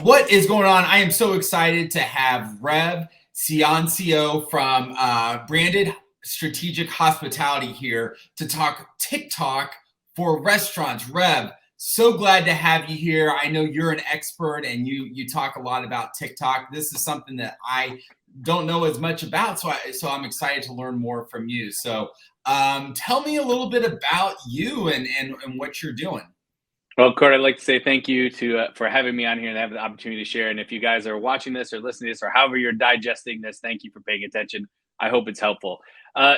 What is going on? I am so excited to have Rev Ciancio from Branded Strategic Hospitality here to talk TikTok for restaurants. Rev, so glad to have you here. I know you're an expert and you talk a lot about TikTok. This is something that I don't know as much about, so I'm excited to learn more from you. So tell me a little bit about you and what you're doing. Well, Court, I'd like to say thank you for having me on here and have the opportunity to share. And if you guys are watching this or listening to this or however you're digesting this, thank you for paying attention. I hope it's helpful.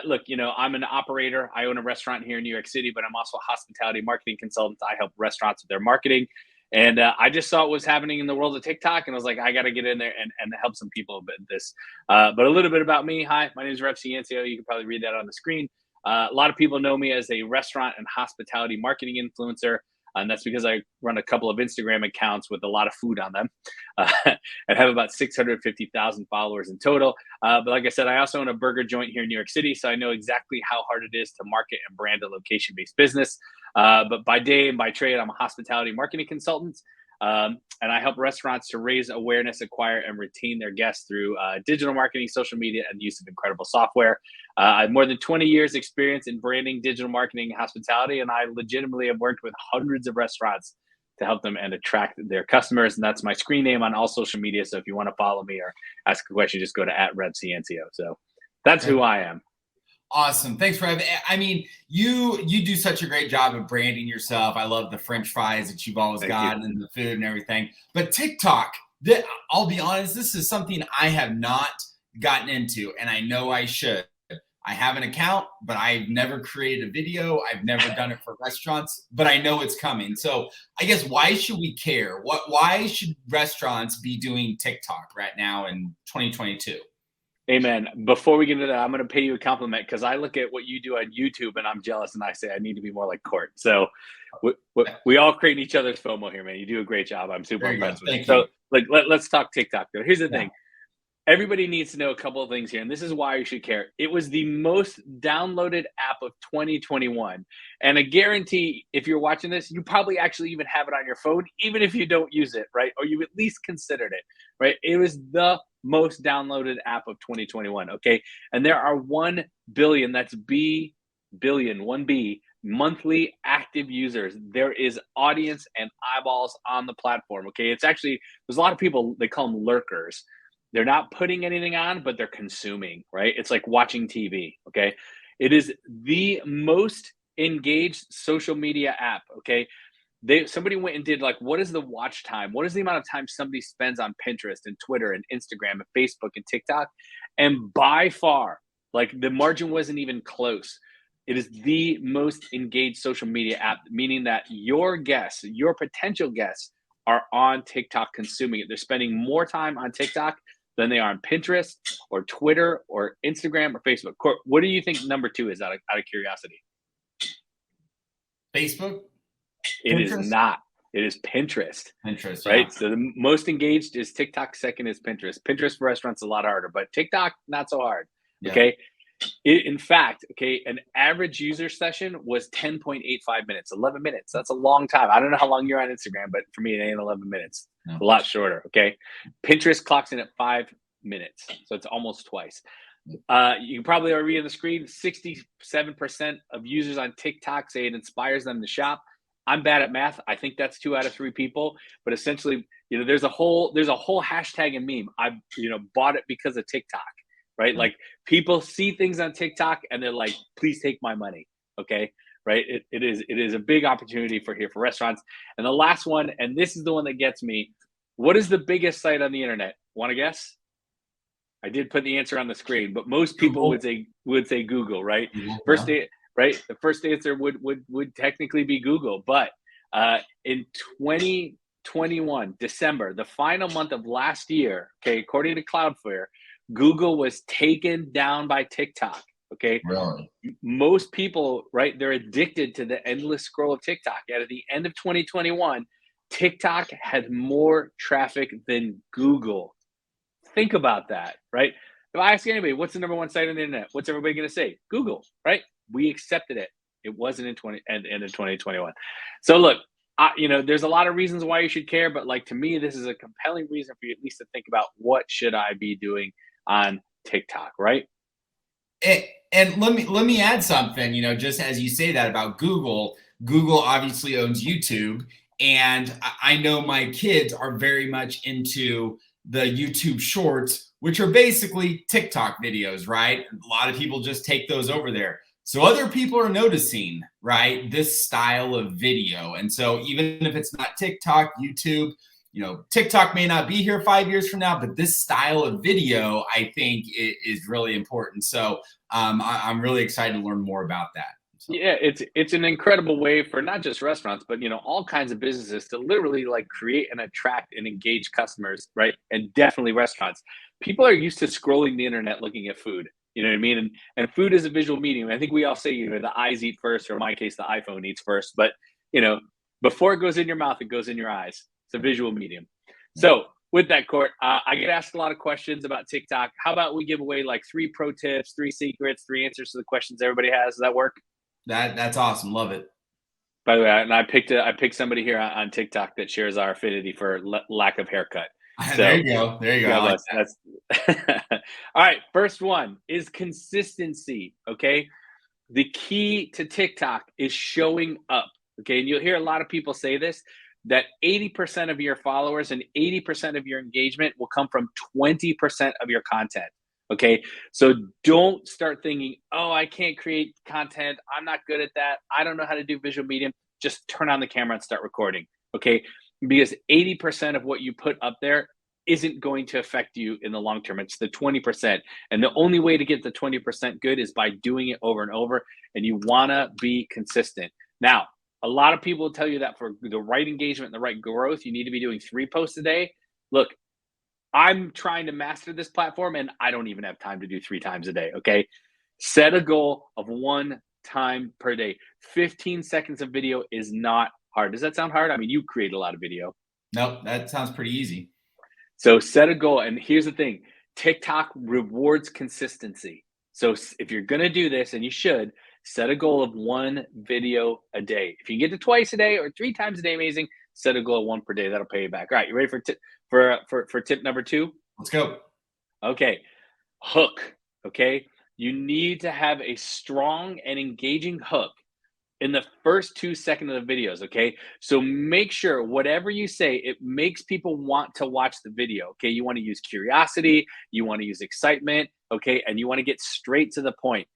Look, I'm an operator. I own a restaurant here in New York City, but I'm also a hospitality marketing consultant. I help restaurants with their marketing. And I just saw what was happening in the world of TikTok, and I was like, I got to get in there and help some people with this. But a little bit about me. Hi, my name is Rev Ciancio. You can probably read that on the screen. A lot of people know me as a restaurant and hospitality marketing influencer. And that's because I run a couple of Instagram accounts with a lot of food on them and have about 650,000 followers in total. But like I said, I also own a burger joint here in New York City, so I know exactly how hard it is to market and brand a location-based business. But by day and by trade, I'm a hospitality marketing consultant. And I help restaurants to raise awareness, acquire, and retain their guests through digital marketing, social media, and the use of incredible software. I have more than 20 years experience in branding, digital marketing, and hospitality, and I legitimately have worked with hundreds of restaurants to help them and attract their customers. And that's my screen name on all social media. So if you want to follow me or ask a question, just go to @RevCiancio. So that's who I am. Awesome. Thanks, Rev. I mean, you do such a great job of branding yourself. I love the French fries that you've always got and the food and everything. But TikTok, I'll be honest, this is something I have not gotten into, and I know I should. I have an account, but I've never created a video. I've never done it for restaurants, but I know it's coming. So I guess why should we care? Why should restaurants be doing TikTok right now in 2022? Amen. Before we get into that, I'm going to pay you a compliment because I look at what you do on YouTube and I'm jealous and I say I need to be more like Court. So we all create each other's FOMO here, man. You do a great job. I'm super impressed with you. So let's talk TikTok though. Here's the thing. Everybody needs to know a couple of things here, and this is why you should care. It was the most downloaded app of 2021. And I guarantee if you're watching this, you probably actually even have it on your phone, even if you don't use it, right? Or you at least considered it, right? It was the most downloaded app of 2021, okay? And there are 1 billion, that's B billion, 1B, monthly active users. There is audience and eyeballs on the platform, okay? It's actually, there's a lot of people, they call them lurkers. They're not putting anything on, but they're consuming, right? It's like watching TV, okay? It is the most engaged social media app, okay? Somebody went and did like, what is the watch time? What is the amount of time somebody spends on Pinterest and Twitter and Instagram and Facebook and TikTok? And by far, like the margin wasn't even close. It is the most engaged social media app, meaning that your guests, your potential guests, are on TikTok consuming it. They're spending more time on TikTok than they are on Pinterest or Twitter or Instagram or Facebook. What do you think number 2 is out of curiosity? Facebook? It Pinterest? Is not. It is Pinterest. Pinterest, right? Yeah. So the most engaged is TikTok. Second is Pinterest. Pinterest for restaurants is a lot harder, but TikTok, not so hard. Yeah. Okay. In fact, okay, an average user session was 10.85 minutes, 11 minutes. That's a long time. I don't know how long you're on Instagram, but for me, it ain't 11 minutes. No. A lot shorter, okay? Pinterest clocks in at 5 minutes, so it's almost twice. You probably are reading the screen. 67% of users on TikTok say it inspires them to shop. I'm bad at math. I think that's 2 out of 3 people, but essentially, there's a whole hashtag and meme. I bought it because of TikTok. Right? Like people see things on TikTok and they're like, please take my money. Okay. Right. It is a big opportunity for restaurants. And the last one, and this is the one that gets me. What is the biggest site on the internet? Want to guess? I did put the answer on the screen, but most people would say Google, right? Right. The first answer would technically be Google, but in 2021, December, the final month of last year, okay, according to Cloudflare, Google was taken down by TikTok, okay? Really? Most people, right, they're addicted to the endless scroll of TikTok. At the end of 2021, TikTok had more traffic than Google. Think about that, right? If I ask anybody, what's the number 1 site on the internet? What's everybody going to say? Google, right? We accepted it. It wasn't in end of 2021. So look, there's a lot of reasons why you should care, but like to me, this is a compelling reason for you at least to think about what should I be doing on TikTok, right? And let me add something, just as you say that about Google. Google obviously owns YouTube, and I know my kids are very much into the YouTube shorts, which are basically TikTok videos, right? A lot of people just take those over there. So other people are noticing, right, this style of video. And so even if it's not TikTok, YouTube, TikTok may not be here 5 years from now, but this style of video, I think, is really important. So I'm really excited to learn more about that. So. Yeah, it's an incredible way for not just restaurants, but all kinds of businesses to literally like create and attract and engage customers, right? And definitely restaurants. People are used to scrolling the internet looking at food. You know what I mean? And food is a visual medium. I think we all say, the eyes eat first, or in my case, the iPhone eats first. But before it goes in your mouth, it goes in your eyes. It's a visual medium. So with that, Court, I get asked a lot of questions about TikTok. How about we give away like 3 pro tips, 3 secrets, 3 answers to the questions everybody has? Does that work? That's awesome. Love it. By the way, and I picked somebody here on TikTok that shares our affinity for lack of haircut. So, there you go. There you go. Like that's all right. First one is consistency. Okay. The key to TikTok is showing up. Okay. And you'll hear a lot of people say this, that 80% of your followers and 80% of your engagement will come from 20% of your content. Okay. So don't start thinking, oh, I can't create content. I'm not good at that. I don't know how to do visual medium. Just turn on the camera and start recording. Okay. Because 80% of what you put up there isn't going to affect you in the long term. It's the 20%. And the only way to get the 20% good is by doing it over and over. And you want to be consistent. Now, a lot of people will tell you that for the right engagement and the right growth, you need to be doing 3 posts a day. Look, I'm trying to master this platform and I don't even have time to do 3 times a day. Okay. Set a goal of 1 time per day. 15 seconds of video is not hard. Does that sound hard? I mean, you create a lot of video. Nope. That sounds pretty easy. So set a goal. And here's the thing, TikTok rewards consistency. So if you're going to do this, and you should, set a goal of 1 video a day. If you can get to twice a day or 3 times a day, amazing. Set a goal of 1 per day. That'll pay you back. All right. You ready for tip number 2? Let's go. Okay. Hook. Okay. You need to have a strong and engaging hook in the first 2 seconds of the videos. Okay. So make sure whatever you say, it makes people want to watch the video. Okay. You want to use curiosity. You want to use excitement. Okay. And you want to get straight to the point.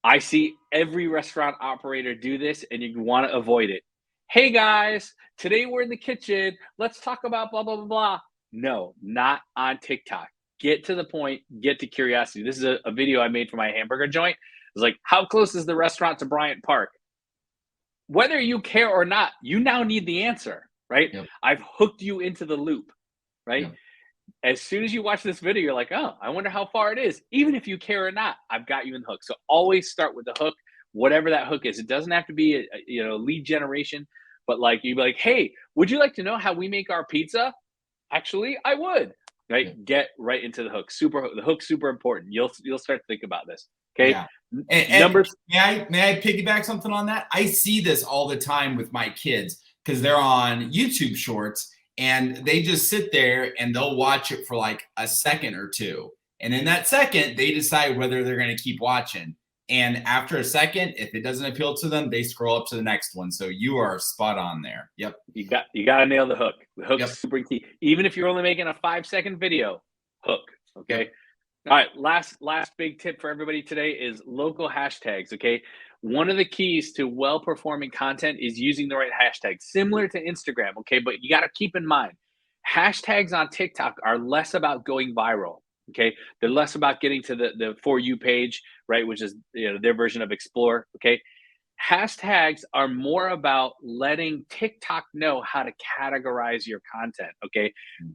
I see every restaurant operator do this, and you want to avoid it. Hey guys, today we're in the kitchen. Let's talk about blah, blah, blah, blah. No, not on TikTok. Get to the point, get to curiosity. This is a video I made for my hamburger joint. It was like, how close is the restaurant to Bryant Park? Whether you care or not, you now need the answer, right? Yep. I've hooked you into the loop, right? Yep. As soon as you watch this video, you're like, oh, I wonder how far it is. Even if you care or not, I've got you in the hook. So always start with the hook, whatever that hook is. It doesn't have to be a lead generation, but like you'd be like, hey, would you like to know how we make our pizza? Actually, I would. Right? Yeah. Get right into the hook. The hook's super important. You'll start to think about this. Okay. Yeah. And may I piggyback something on that? I see this all the time with my kids because they're on YouTube Shorts. And they just sit there and they'll watch it for like a second or 2. And in that second, they decide whether they're going to keep watching. And after a second, if it doesn't appeal to them, they scroll up to the next one. So you are spot on there. Yep. You got to nail the hook. The hook's super key. Even if you're only making a 5-second video, hook. Okay. Yep. All right. Last big tip for everybody today is local hashtags. Okay. One of the keys to well-performing content is using the right hashtags, similar to Instagram, okay? But you got to keep in mind, hashtags on TikTok are less about going viral, okay? They're less about getting to the For You page, right, which is their version of Explore, okay? Hashtags are more about letting TikTok know how to categorize your content, okay?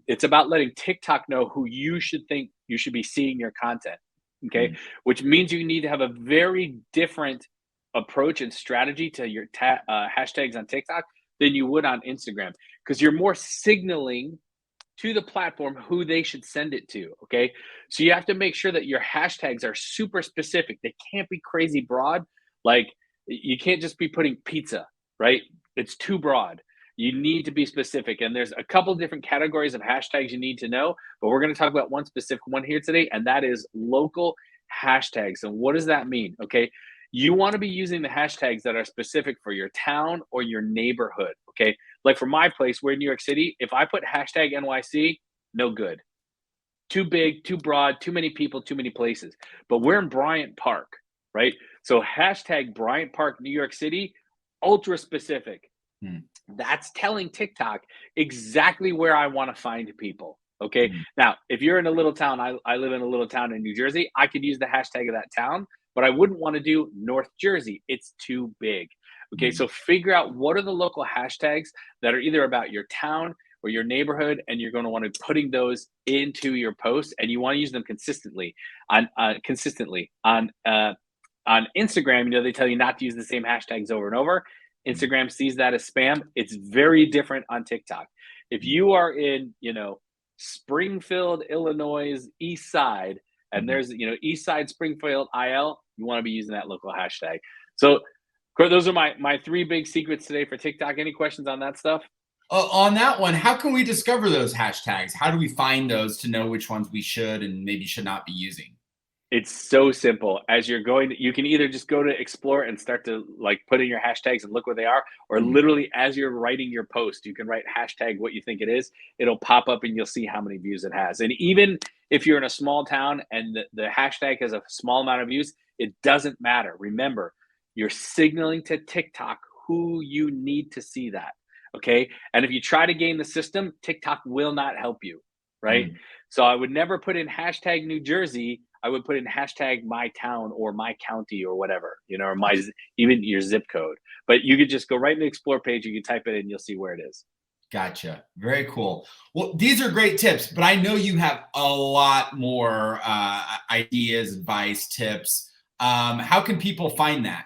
It's about letting TikTok know who you should think you should be seeing your content, okay? Which means you need to have a very different approach and strategy to your hashtags on TikTok than you would on Instagram, because you're more signaling to the platform who they should send it to. Okay. So you have to make sure that your hashtags are super specific. They can't be crazy broad. Like you can't just be putting pizza, right? It's too broad. you need to be specific. And there's a couple different categories of hashtags you need to know, but we're going to talk about one specific one here today, and that is local hashtags. And what does that mean? Okay. You want to be using the hashtags that are specific for your town or your neighborhood. Okay. Like for my place, we're in New York City. If I put hashtag NYC, no good. Too big, too broad, too many people, too many places. But we're in Bryant Park, right? So hashtag Bryant Park, New York City, ultra specific. That's telling TikTok exactly where I want to find people. Okay. Now, if you're in a little town, I live in a little town in New Jersey, I could use the hashtag of that town, but I wouldn't want to do North Jersey. It's too big. Okay. So figure out what are the local hashtags that are either about your town or your neighborhood, and you're going to want to be putting those into your posts, and you want to use them consistently on Instagram. You know, they tell you not to use the same hashtags over and over. Instagram sees that as spam. It's very different on TikTok. If you are in, you know, Springfield, Illinois, East Side, and there's, you know, East Side, Springfield, IL, you want to be using that local hashtag. So those are my 3 big secrets today for TikTok. Any questions on that stuff? On that one, how can we discover those hashtags? How do we find those to know which ones we should and maybe should not be using? It's so simple. As you're going, you can either just go to explore and start to like put in your hashtags and look where they are, or literally as you're writing your post, you can write hashtag what you think it is. It'll pop up and you'll see how many views it has. And even if you're in a small town and the hashtag has a small amount of views, it doesn't matter. Remember, you're signaling to TikTok who you need to see that. Okay. And if you try to game the system, TikTok will not help you. Right. So I would never put in hashtag New Jersey. I would put in hashtag my town or my county or whatever, you know, or even your zip code. But you could just go right in the explore page. You can type it in, you'll see where it is. Gotcha. Very cool. Well, these are great tips, but I know you have a lot more ideas, advice, tips. How can people find that?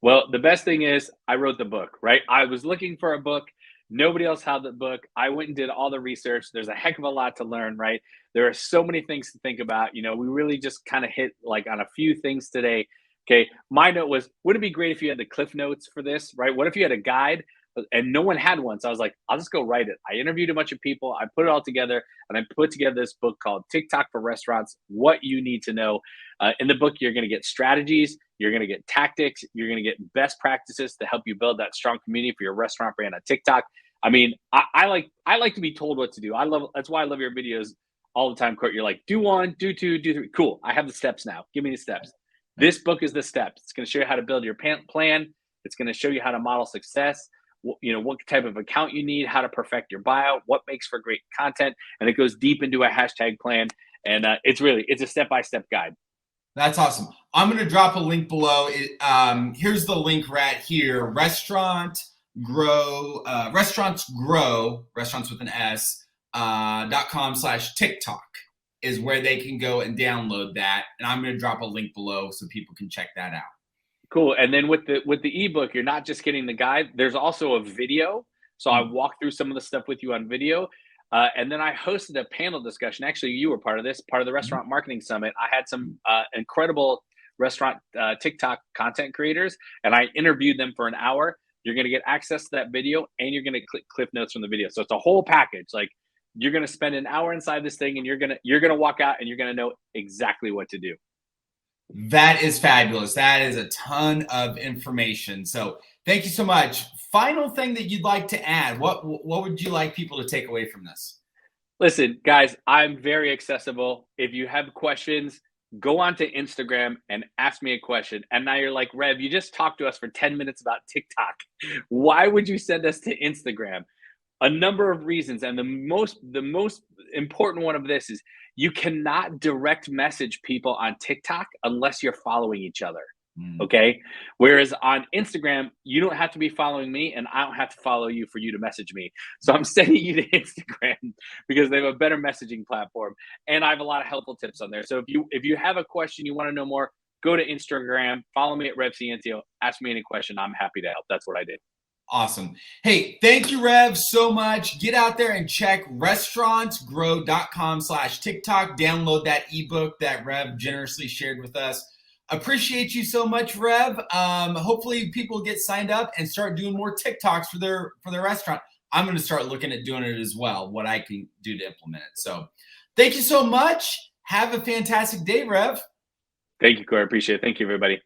Well, the best thing is I wrote the book, right? I was looking for a book. Nobody else had the book. I went and did all the research. There's a heck of a lot to learn, right? There are so many things to think about. You know, we really just kind of hit like on a few things today. Okay. My note was, would it be great if you had the cliff notes for this, right? What if you had a guide and no one had one? So I was like, I'll just go write it. I interviewed a bunch of people. I put it all together and I put together this book called TikTok for Restaurants, What You Need to Know. In the book, you're going to get strategies. You're going to get tactics. You're going to get best practices to help you build that strong community for your restaurant brand on TikTok. I mean, I like to be told what to do. That's why I love your videos all the time, Kurt. You're like, do 1, do 2, do 3. Cool. I have the steps now. Give me the steps. This book is the steps. It's going to show you how to build your plan. It's going to show you how to model success. You know, what type of account you need, how to perfect your bio, what makes for great content, and it goes deep into a hashtag plan. And it's a step-by-step guide. That's awesome. I'm going to drop a link below. Here's the link right here. Restaurants with an S, .com/TikTok is where they can go and download that. And I'm going to drop a link below so people can check that out. Cool. And then with the ebook, you're not just getting the guide. There's also a video. So I walked through some of the stuff with you on video. And then I hosted a panel discussion. Actually, you were part of this, part of the Restaurant Marketing Summit. I had some incredible restaurant TikTok content creators, and I interviewed them for an hour. You're going to get access to that video, and you're going to click cliff notes from the video. So it's a whole package. Like, you're going to spend an hour inside this thing, and you're going to walk out, and you're going to know exactly what to do. That is fabulous. That is a ton of information. So thank you so much. Final thing that you'd like to add, what would you like people to take away from this? Listen, guys, I'm very accessible. If you have questions, go onto Instagram and ask me a question. And now you're like, Rev, you just talked to us for 10 minutes about TikTok. Why would you send us to Instagram? A number of reasons. And the most important one of this is you cannot direct message people on TikTok unless you're following each other. Okay. Whereas on Instagram, you don't have to be following me and I don't have to follow you for you to message me. So I'm sending you to Instagram because they have a better messaging platform. And I have a lot of helpful tips on there. So if you have a question, you want to know more, go to Instagram, follow me at Rev Ciancio, ask me any question. I'm happy to help. That's what I did. Awesome. Hey, thank you, Rev, so much. Get out there and check restaurantsgrow.com/TikTok. Download that ebook that Rev generously shared with us. Appreciate you so much, Rev. Hopefully people get signed up and start doing more TikToks for their restaurant. I'm going to start looking at doing it as well, what I can do to implement it. So thank you so much. Have a fantastic day, Rev. Thank you, Corey. Appreciate it. Thank you, everybody.